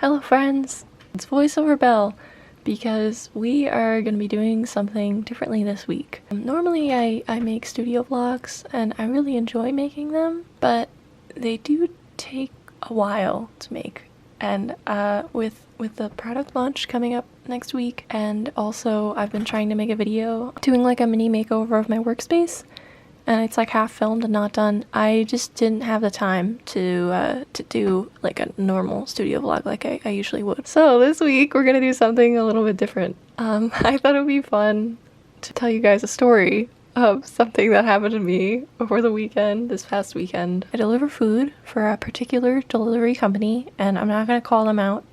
Hello friends, it's voiceover Belle because we are going to be doing something differently this week. Normally I make studio vlogs and I really enjoy making them, but they do take a while to make. And with the product launch coming up next week, and also I've been trying to make a video doing like a mini makeover of my workspace, and it's like half filmed and not done. I just didn't have the time to do like a normal studio vlog like I usually would. So this week we're gonna do something a little bit different. I thought it would be fun to tell you guys a story of something that happened to me over the weekend, this past weekend. I deliver food for a particular delivery company, and I'm not gonna call them out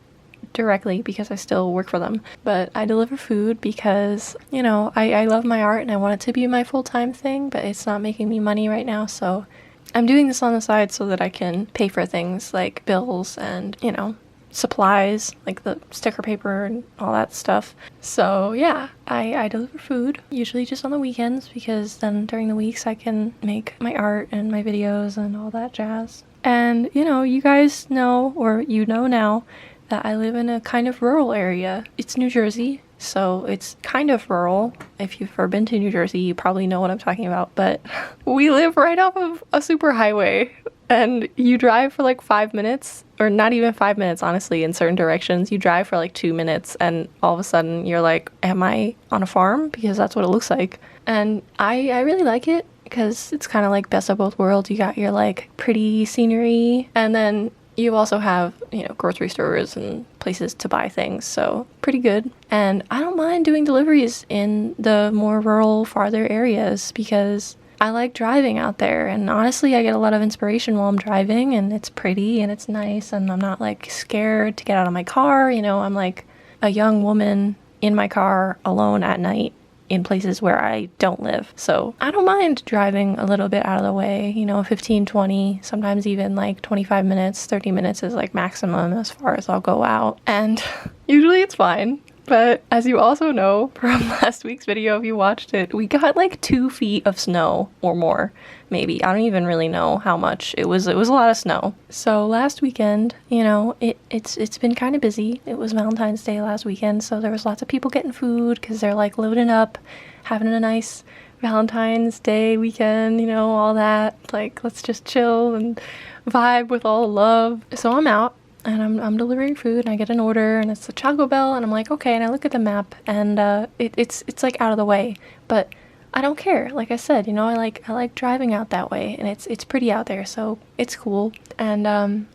directly because I still work for them, but I deliver food because, you know, I love my art and I want it to be my full-time thing, but it's not making me money right now, so I'm doing this on the side so that I can pay for things like bills and, you know, supplies like the sticker paper and all that stuff. So yeah, I deliver food usually just on the weekends because then during the weeks I can make my art and my videos and all that jazz. And you know, you guys know, or you know now, that I live in a kind of rural area. It's New Jersey, so it's kind of rural. If you've ever been to New Jersey, you probably know what I'm talking about, but we live right off of a super highway, and you drive for like 5 minutes, or not even 5 minutes, honestly, in certain directions. You drive for like 2 minutes, and all of a sudden you're like, am I on a farm? Because that's what it looks like. And I really like it, because it's kind of like best of both worlds. You got your like pretty scenery, and then you also have, you know, grocery stores and places to buy things, so pretty good. And I don't mind doing deliveries in the more rural, farther areas because I like driving out there, and honestly I get a lot of inspiration while I'm driving, and it's pretty and it's nice, and I'm not like scared to get out of my car. You know, I'm like a young woman in my car alone at night in places where I don't live. So I don't mind driving a little bit out of the way, you know, 15, 20, sometimes even like 25 minutes, 30 minutes is like maximum as far as I'll go out. And usually it's fine. But as you also know from last week's video, if you watched it, we got like 2 feet of snow or more, maybe. I don't even really know how much. It was a lot of snow. So last weekend, you know, it's been kind of busy. It was Valentine's Day last weekend, so there was lots of people getting food because they're like loading up, having a nice Valentine's Day weekend, you know, all that. Like, let's just chill and vibe with all the love. So I'm out. And I'm delivering food, and I get an order, and it's a Taco Bell, and I'm like, okay, and I look at the map, and it's like out of the way, but I don't care. Like I said, you know, I like driving out that way, and it's pretty out there, so it's cool. And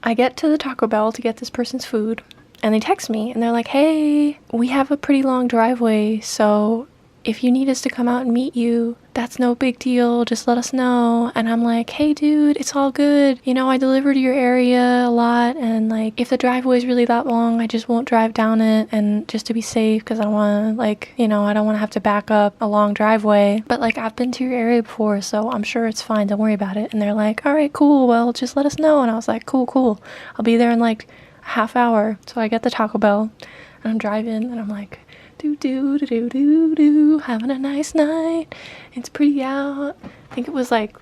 I get to the Taco Bell to get this person's food, and they text me, and they're like, hey, we have a pretty long driveway, so if you need us to come out and meet you, that's no big deal, just let us know. And I'm like, hey dude, it's all good. You know, I deliver to your area a lot, and like, if the driveway is really that long, I just won't drive down it, and just to be safe, because I don't want to, like, you know, I don't want to have to back up a long driveway. But like, I've been to your area before, so I'm sure it's fine, don't worry about it. And they're like, all right, cool, well, just let us know. And I was like, cool. I'll be there in like a half hour. So I get the Taco Bell, and I'm driving, and I'm like, having a nice night. It's pretty out. I think it was like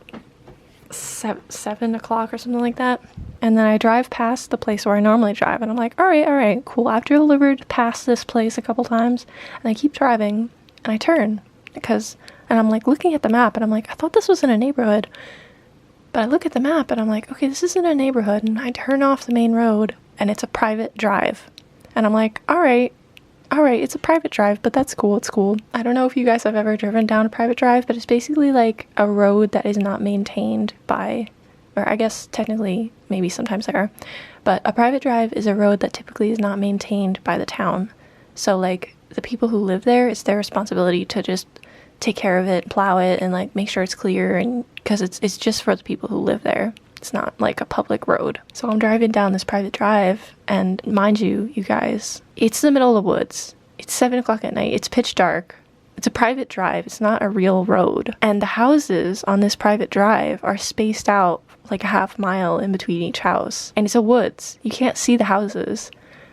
7 o'clock or something like that. And then I drive past the place where I normally drive, and I'm like, all right, cool. I've delivered past this place a couple times, and I keep driving, and I turn and I'm like looking at the map, and I'm like, I thought this was in a neighborhood. But I look at the map, and I'm like, okay, this isn't a neighborhood. And I turn off the main road, and it's a private drive. And I'm like, all right, it's a private drive, but that's cool, it's cool. I don't know if you guys have ever driven down a private drive, but it's basically like a road that is not maintained by, or I guess technically, maybe sometimes they are, but a private drive is a road that typically is not maintained by the town. So like, the people who live there, it's their responsibility to just take care of it, plow it, and like make sure it's clear, and because it's just for the people who live there. It's not like a public road. So I'm driving down this private drive, and mind you guys, it's the middle of the woods. It's 7 o'clock at night. It's pitch dark. It's a private drive. It's not a real road. And the houses on this private drive are spaced out like a half mile in between each house. And it's a woods. You can't see the houses.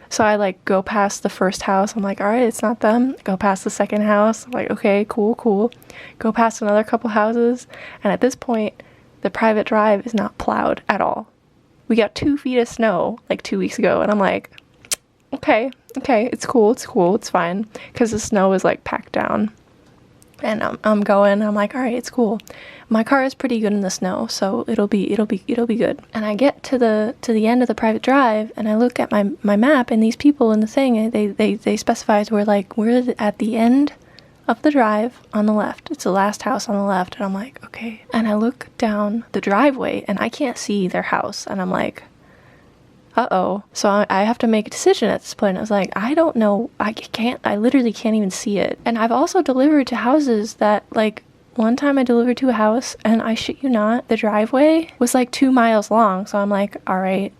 So I like go past the first house. I'm like, all right, it's not them. Go past the second house. I'm like, okay, cool. Go past another couple houses. And at this point, the private drive is not plowed at all. We got 2 feet of snow like 2 weeks ago, and I'm like, okay, it's cool, it's fine. Because the snow is like packed down. And I'm like, all right, it's cool. My car is pretty good in the snow, so it'll be good. And I get to the end of the private drive, and I look at my map, and these people in the thing, they specified we're at the end of the drive on the left. It's the last house on the left. And I'm like, okay. And I look down the driveway, and I can't see their house. And I'm like, uh-oh. So I have to make a decision at this point. I was like, I don't know. I literally can't even see it. And I've also delivered to houses that, like, one time I delivered to a house, and I shit you not, the driveway was like 2 miles long. So I'm like, all right,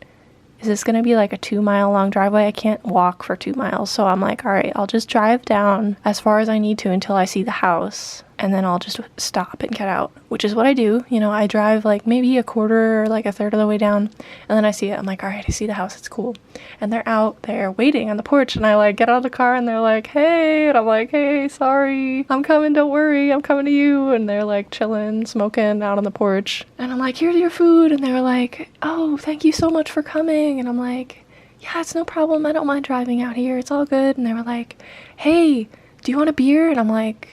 is this going to be like a 2 mile long driveway? I can't walk for 2 miles. So I'm like, all right, I'll just drive down as far as I need to until I see the house. And then I'll just stop and get out, which is what I do. You know, I drive like maybe a quarter or like a third of the way down, and then I see it. I'm like, all right, I see the house. It's cool. And they're out there waiting on the porch, and I like get out of the car, and they're like, hey. And I'm like, hey, sorry. I'm coming. Don't worry. I'm coming to you. And they're like chilling, smoking out on the porch. And I'm like, here's your food. And they're like, oh, thank you so much for coming. And I'm like, yeah, it's no problem. I don't mind driving out here. It's all good. And they were like, hey, do you want a beer? And I'm like,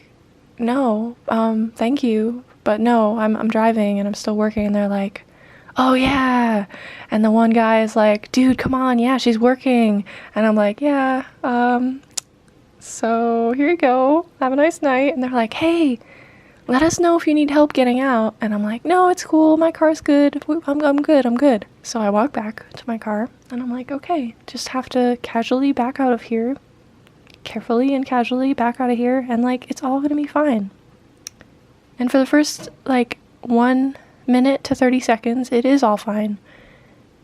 no, thank you, but no, I'm driving and I'm still working. And they're like, oh yeah. And the one guy is like, dude, come on, yeah, she's working. And I'm like, yeah, so here you go, have a nice night. And they're like, hey, let us know if you need help getting out. And I'm like, no, it's cool, my car's good, I'm good. So I walk back to my car, and I'm like, okay, just have to casually back out of here. Carefully and casually back out of here, and like it's all gonna be fine. And for the first like 1 minute to 30 seconds, it is all fine.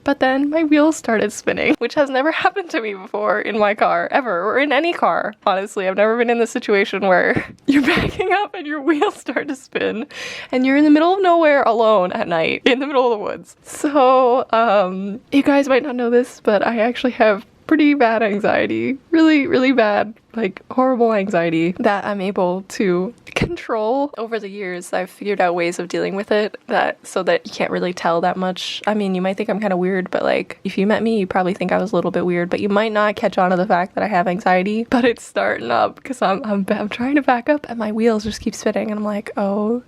But then my wheels started spinning, which has never happened to me before in my car, ever, or in any car. Honestly, I've never been in this situation where you're backing up and your wheels start to spin, and you're in the middle of nowhere alone at night, in the middle of the woods. So, you guys might not know this, but I actually have pretty bad anxiety, really bad, like horrible anxiety that I'm able to control. Over the years, I've figured out ways of dealing with it so that you can't really tell that much. I mean, you might think I'm kind of weird, but like if you met me, you probably think I was a little bit weird, but you might not catch on to the fact that I have anxiety. But it's starting up because I'm trying to back up and my wheels just keep spinning, and I'm like, oh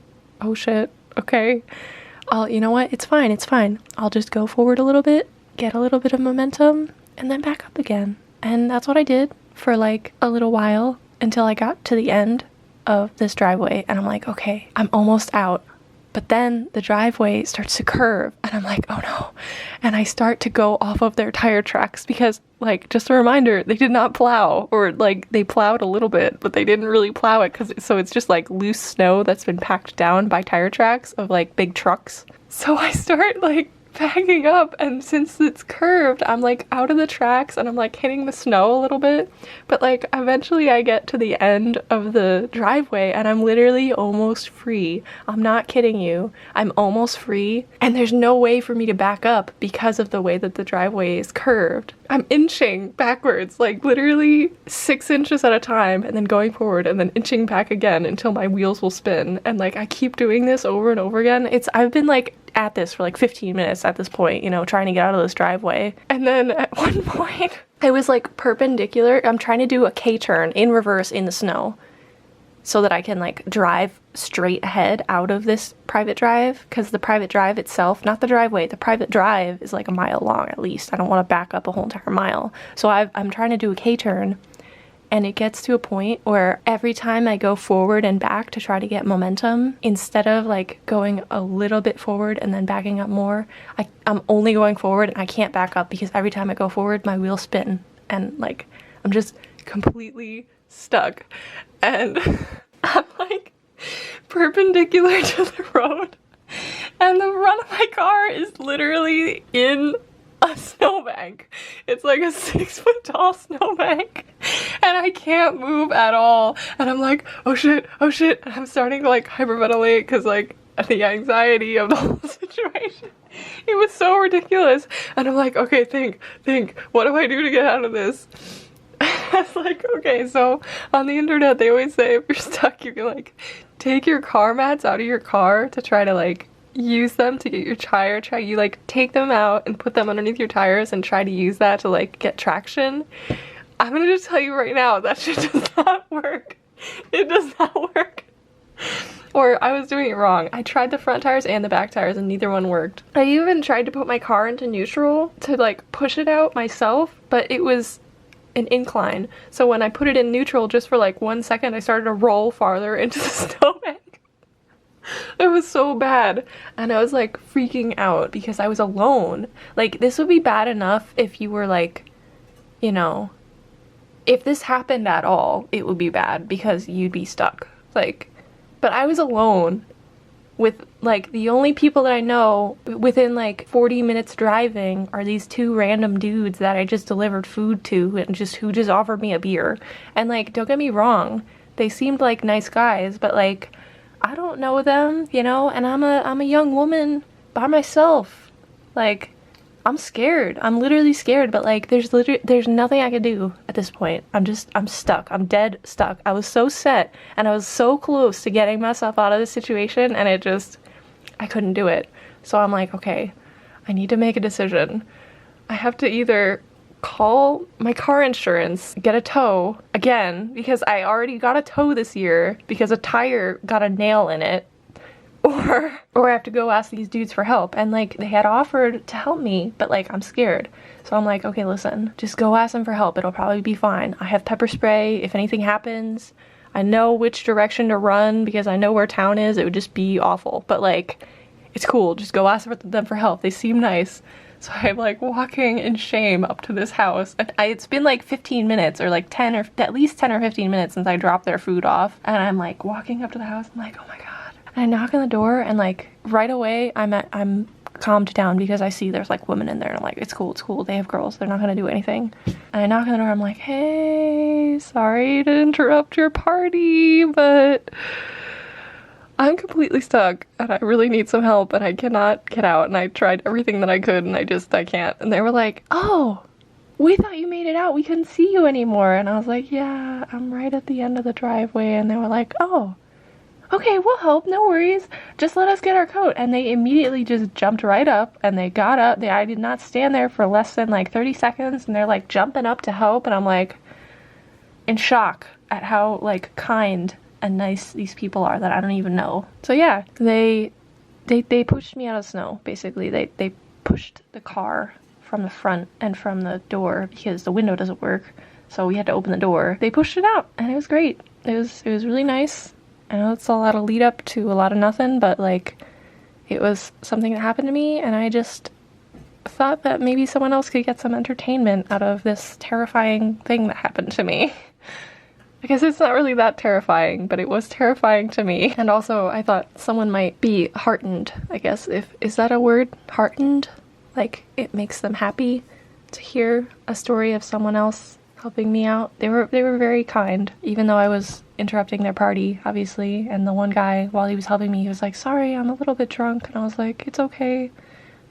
shit, okay. You know what? It's fine. I'll just go forward a little bit, get a little bit of momentum, and then back up again. And that's what I did for like a little while until I got to the end of this driveway, and I'm like, okay, I'm almost out. But then the driveway starts to curve, and I'm like, oh no. And I start to go off of their tire tracks because, like, just a reminder, they did not plow, or like they plowed a little bit, but they didn't really plow it so it's just like loose snow that's been packed down by tire tracks of like big trucks. So I start like backing up, and since it's curved, I'm like out of the tracks, and I'm like hitting the snow a little bit, but like eventually I get to the end of the driveway, and I'm literally almost free. I'm not kidding you. I'm almost free, and there's no way for me to back up because of the way that the driveway is curved. I'm inching backwards, like literally 6 inches at a time, and then going forward and then inching back again until my wheels will spin. And like I keep doing this over and over again. I've been like at this for like 15 minutes at this point, you know, trying to get out of this driveway. And then at one point I was like perpendicular. I'm trying to do a K-turn in reverse in the snow so that I can like drive straight ahead out of this private drive, because the private drive itself, not the driveway, the private drive is like a mile long at least. I don't want to back up a whole entire mile. So I'm trying to do a K-turn, and it gets to a point where every time I go forward and back to try to get momentum, instead of like going a little bit forward and then backing up more, I'm only going forward, and I can't back up because every time I go forward, my wheels spin, and like I'm just completely stuck. And I'm like perpendicular to the road, and the front of my car is literally in a snowbank. It's like a 6 foot tall snowbank, and I can't move at all. And I'm like, oh shit. And I'm starting to like hyperventilate because like the anxiety of the whole situation. It was so ridiculous. And I'm like, okay, think, what do I do to get out of this? I was like, okay, so on the internet they always say if you're stuck, you can like take your car mats out of your car to try to like, use them to get your tire you like take them out and put them underneath your tires and try to use that to like get traction. I'm gonna just tell you right now, that shit does not work. It does not work. Or I was doing it wrong. I tried the front tires and the back tires and neither one worked. I even tried to put my car into neutral to like push it out myself, but it was an incline. So when I put it in neutral just for like 1 second, I started to roll farther into the snowbank. It was so bad. And I was like freaking out because I was alone. Like, this would be bad enough if you were like, you know, if this happened at all, it would be bad because you'd be stuck. Like, but I was alone with like the only people that I know within like 40 minutes driving are these two random dudes that I just delivered food to and who just offered me a beer. And like, don't get me wrong, they seemed like nice guys, but like, I don't know them, you know, and I'm a young woman by myself. Like, I'm scared. I'm literally scared, but like there's nothing I can do at this point. I'm stuck. I'm dead stuck. I was so set and I was so close to getting myself out of this situation and I couldn't do it. So I'm like, okay, I need to make a decision. I have to either call my car insurance, get a tow again, because I already got a tow this year because a tire got a nail in it. Or I have to go ask these dudes for help. And like, they had offered to help me, but like, I'm scared. So I'm like, okay, listen, just go ask them for help. It'll probably be fine. I have pepper spray if anything happens. I know which direction to run because I know where town is. It would just be awful, but like, it's cool. Just go ask them for help. They seem nice. So I'm like walking in shame up to this house. And it's been like 15 minutes or like 10 or at least 10 or 15 minutes since I dropped their food off. And I'm like walking up to the house. I'm like, oh my God. I knock on the door and like right away I'm calmed down because I see there's like women in there and I'm like, it's cool, they have girls, they're not gonna do anything. And I knock on the door, I'm like, hey, sorry to interrupt your party, but I'm completely stuck and I really need some help and I cannot get out, and I tried everything that I could and I can't. And they were like, oh, we thought you made it out, we couldn't see you anymore. And I was like, yeah, I'm right at the end of the driveway. And they were like, oh, okay, we'll help, no worries, just let us get our coat. And they immediately just jumped right up and they got up. I did not stand there for less than like 30 seconds and they're like jumping up to help, and I'm like in shock at how like kind and nice these people are that I don't even know. So yeah, they pushed me out of snow, basically. They pushed the car from the front and from the door because the window doesn't work, so we had to open the door. They pushed it out and it was great. It was really nice. I know it's a lot of lead up to a lot of nothing, but like, it was something that happened to me and I just thought that maybe someone else could get some entertainment out of this terrifying thing that happened to me. I guess it's not really that terrifying, but it was terrifying to me. And also I thought someone might be heartened, I guess, is that a word? Heartened? Like, it makes them happy to hear a story of someone else helping me out. They were very kind, even though I was interrupting their party, obviously. And the one guy, while he was helping me, he was like, sorry, I'm a little bit drunk. And I was like, it's okay,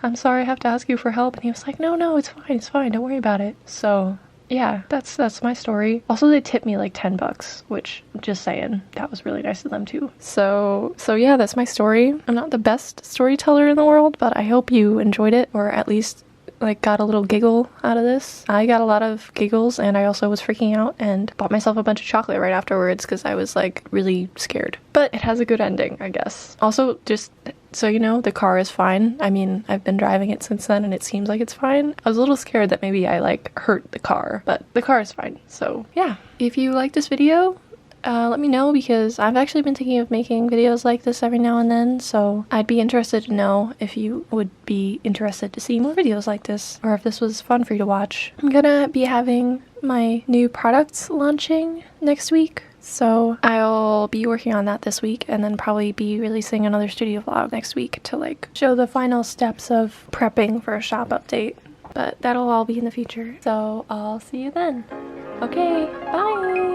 I'm sorry I have to ask you for help. And he was like, no, it's fine, don't worry about it. So yeah, that's my story. Also, they tipped me like $10, which, just saying, that was really nice of them too. So yeah, that's my story. I'm not the best storyteller in the world, but I hope you enjoyed it, or at least like got a little giggle out of this. I got a lot of giggles, and I also was freaking out and bought myself a bunch of chocolate right afterwards because I was like really scared. But it has a good ending, I guess. Also, just so you know, the car is fine. I mean, I've been driving it since then and it seems like it's fine. I was a little scared that maybe I like hurt the car, but the car is fine. So yeah, if you like this video, let me know, because I've actually been thinking of making videos like this every now and then, so I'd be interested to know if you would be interested to see more videos like this, or if this was fun for you to watch. I'm gonna be having my new products launching next week, so I'll be working on that this week, and then probably be releasing another studio vlog next week to like show the final steps of prepping for a shop update. But that'll all be in the future, so I'll see you then. Okay, bye!